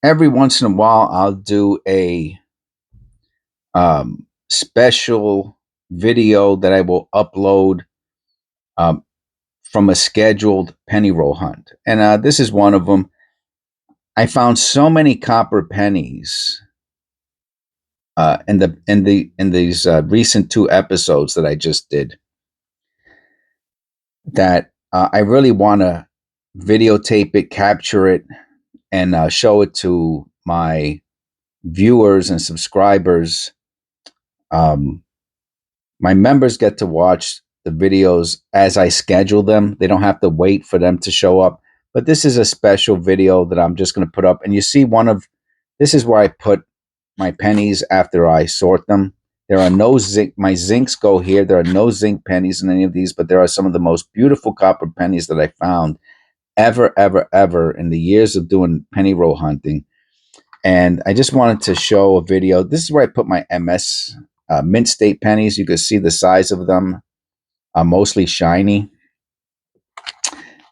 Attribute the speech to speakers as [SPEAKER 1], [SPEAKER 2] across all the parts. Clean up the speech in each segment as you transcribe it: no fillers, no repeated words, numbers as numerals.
[SPEAKER 1] every once in a while, I'll do a special video that I will upload um, from a scheduled penny roll hunt. And this is one of them. I found so many copper pennies in these recent 2 episodes that I just did that I really want to videotape it, capture it, and show it to my viewers and subscribers. Um, my members get to watch the videos as I schedule them. They don't have to wait for them to show up. But this is a special video that I'm just going to put up. And you see this is where I put my pennies after I sort them. There are no zinc. My zincs go here. There are no zinc pennies in any of these, but there are some of the most beautiful copper pennies that I found ever in the years of doing penny roll hunting. And I just wanted to show a video. This is where I put my MS mint state pennies. You can see the size of them, mostly shiny.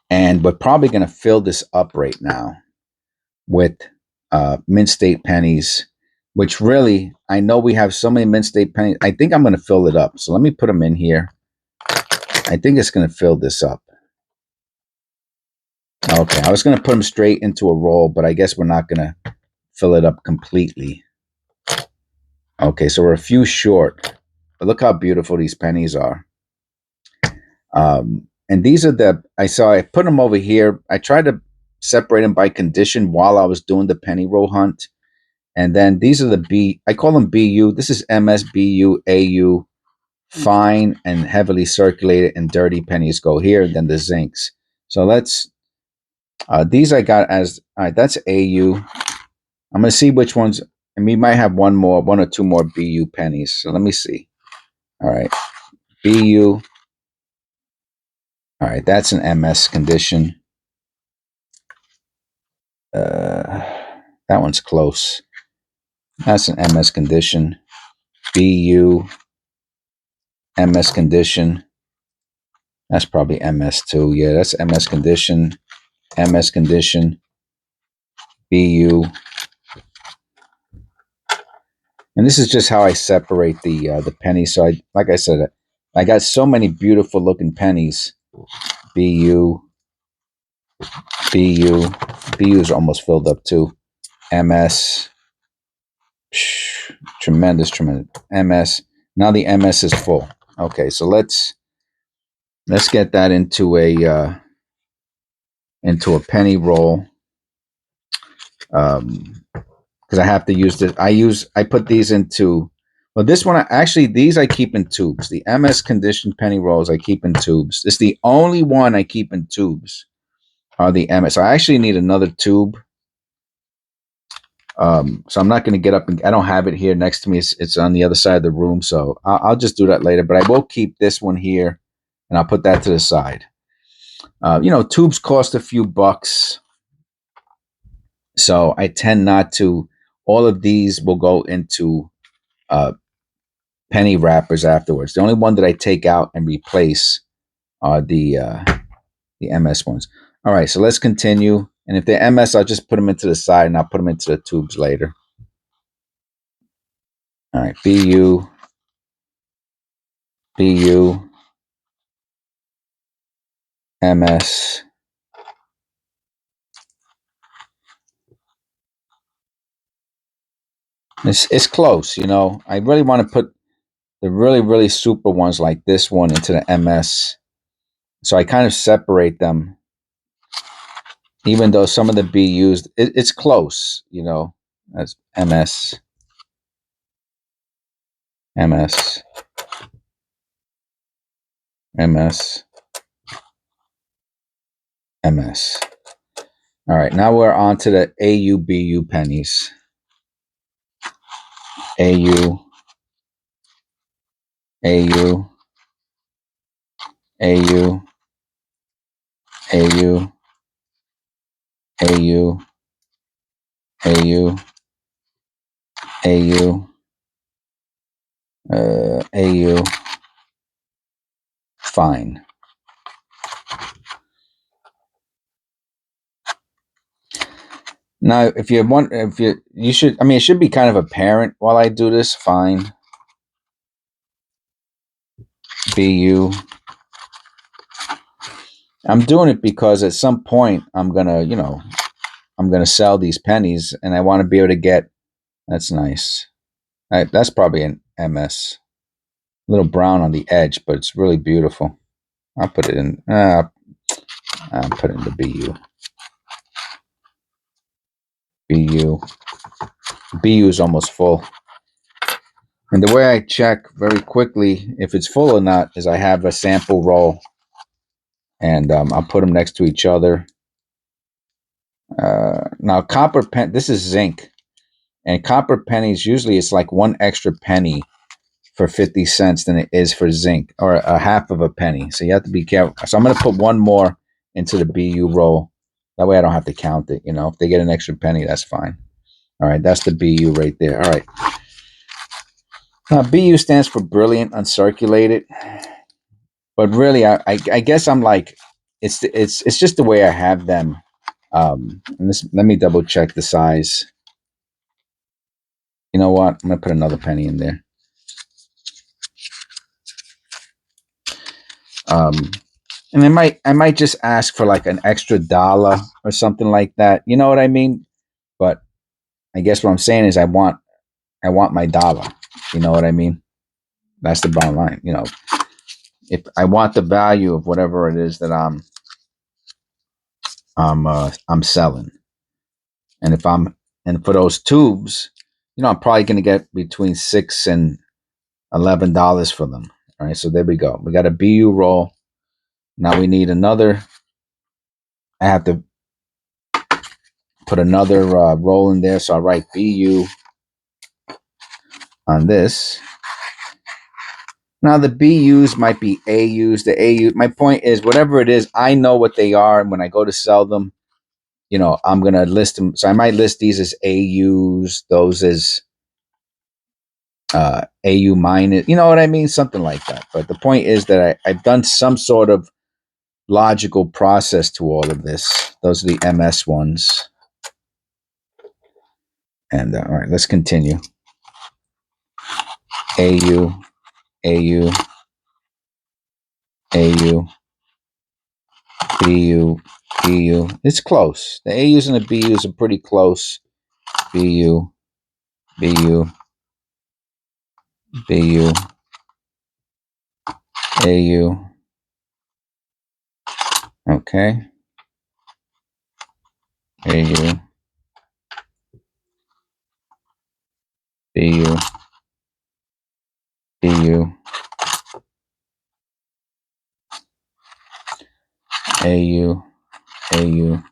[SPEAKER 1] And we're probably going to fill this up right now with mint state pennies, which really, I know we have so many mint state pennies. I think I'm going to fill it up. So let me put them in here. I think it's going to fill this up. Okay, I was going to put them straight into a roll, but I guess we're not going to fill it up completely. Okay, so we're a few short, but look how beautiful these pennies are. And these are I put them over here. I tried to separate them by condition while I was doing the penny roll hunt. And then these are I call them BU. This is MS, BU, AU, fine and heavily circulated and dirty pennies go here. And then the zincs. So these I got as, all right, that's AU. I'm going to see which ones, and we might have one or two more BU pennies. So let me see. All right, BU. All right, that's an MS condition. That one's close. That's an MS condition. BU, MS condition. That's probably MS too. Yeah, that's MS condition. MS condition. BU. And this is just how I separate the pennies. So like I said, I got so many beautiful looking pennies. BU. BU. BU is almost filled up too. MS. Tremendous. MS. Now the MS is full. Okay, so let's get that into a penny roll. Because I have to use this. I put these into. Well, this one these I keep in tubes. The MS conditioned penny rolls I keep in tubes. It's the only one I keep in tubes. Are the MS. I actually need another tube. So I'm not going to get up, and I don't have it here next to me. It's on the other side of the room, so I'll just do that later. But I will keep this one here, and I'll put that to the side. Tubes cost a few bucks, so I tend not to. All of these will go into penny wrappers afterwards. The only one that I take out and replace are the MS ones. All right, so let's continue. And if they're MS, I'll just put them into the side, and I'll put them into the tubes later. All right, BU, MS. It's close, I really want to put the really, really super ones like this one into the MS. So I kind of separate them, even though some of the BUs, it's close, as MS, MS, MS, MS. All right, now we're on to the AUBU pennies. AU, AU, AU, AU, AU, AU, AU, AU, fine. Now, if you want, if you should, I mean, it should be kind of apparent while I do this. Fine. BU. I'm doing it because at some point I'm gonna, I'm gonna sell these pennies, and I want to be able to get. That's nice. That's probably an MS. A little brown on the edge, but it's really beautiful. I'll put it in. I'll put it in the BU. BU. BU is almost full. And the way I check very quickly if it's full or not is I have a sample roll, and I'll put them next to each other. Now, copper pen. This is zinc, and copper pennies usually it's like one extra penny for 50 cents than it is for zinc, or a half of a penny. So you have to be careful. So I'm going to put one more into the BU roll. That way I don't have to count it. If they get an extra penny, that's fine. All right, that's the BU right there. All right. BU stands for brilliant uncirculated, but really, I guess I'm like, it's just the way I have them. Let me double check the size. You know what? I'm gonna put another penny in there. And I might just ask for like an extra dollar or something like that. You know what I mean? But I guess what I'm saying is I want my dollar. You know what I mean? That's the bottom line. If I want the value of whatever it is that I'm selling, and for those tubes, I'm probably going to get between $6 and $11 for them. All right, so there we go. We got a BU roll. Now we need another. I have to put another roll in there, so I write BU on this. Now the BUs might be AUs. The AU. My point is, whatever it is, I know what they are, and when I go to sell them, I'm gonna list them. So I might list these as AUs, those as AU minus. You know what I mean? Something like that. But the point is that I've done some sort of logical process to all of this. Those are the MS ones. And all right, let's continue. AU, AU, AU, BU, BU. It's close. The AUs and the BUs are pretty close. BU, BU, BU, AU. Okay. AU, BU, BU, AU, AU.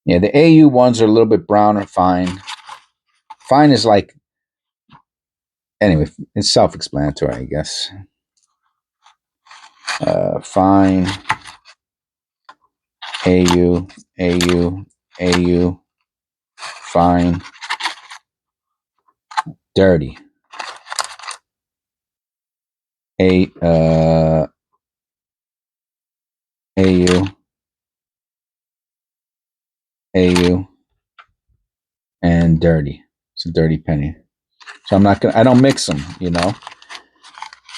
[SPEAKER 1] Yeah, the AU ones are a little bit browner. Fine. Fine is like, anyway, it's self-explanatory, I guess. Fine. AU, AU, AU. Fine. Dirty. AU, AU, and dirty. It's a dirty penny. So I don't mix them,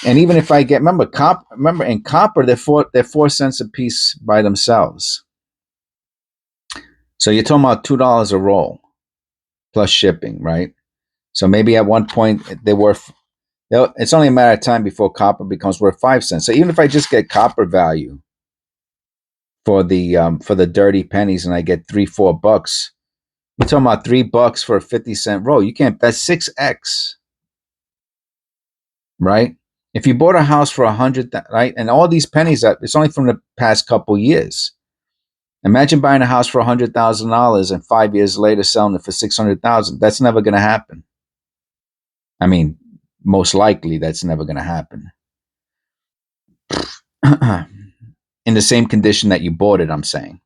[SPEAKER 1] And even if I get, remember in copper, they're 4 cents a piece by themselves. So you're talking about $2 a roll plus shipping, right? So maybe at one point it's only a matter of time before copper becomes worth 5 cents. So even if I just get copper value for the dirty pennies and I get $3-4, you're talking about $3 for a 50-cent roll. You can't. That's 6x, right? If you bought a house for 100, right, and all these pennies, it's only from the past couple years. Imagine buying a house for $100,000 and 5 years later selling it for $600,000. That's never going to happen. I mean, most likely that's never going to happen. In the same condition that you bought it, I'm saying.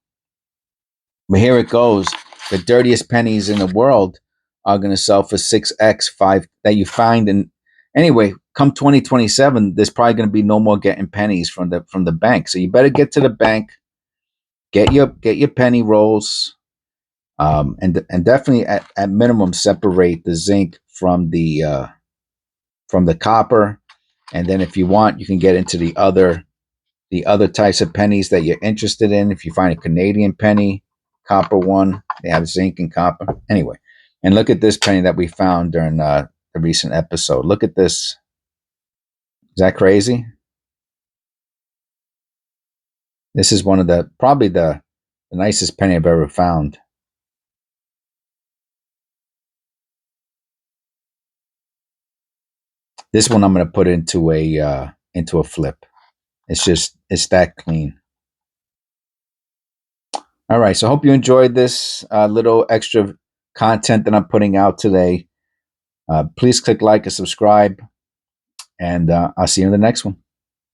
[SPEAKER 1] But here it goes. The dirtiest pennies in the world are going to sell for 6x 5 that you find. And anyway, come 2027, there's probably going to be no more getting pennies from the bank. So you better get to the bank get your penny rolls, and definitely at minimum separate the zinc from the copper. And then if you want, you can get into the other types of pennies that you're interested in. If you find a Canadian penny, copper one, they have zinc and copper. Anyway, and look at this penny that we found during the recent episode. Look at this. Is that crazy? This is one of probably the nicest penny I've ever found. This one I'm going to put into a flip. It's that clean. All right, so I hope you enjoyed this little extra content that I'm putting out today. Please click like and subscribe, and I'll see you in the next one.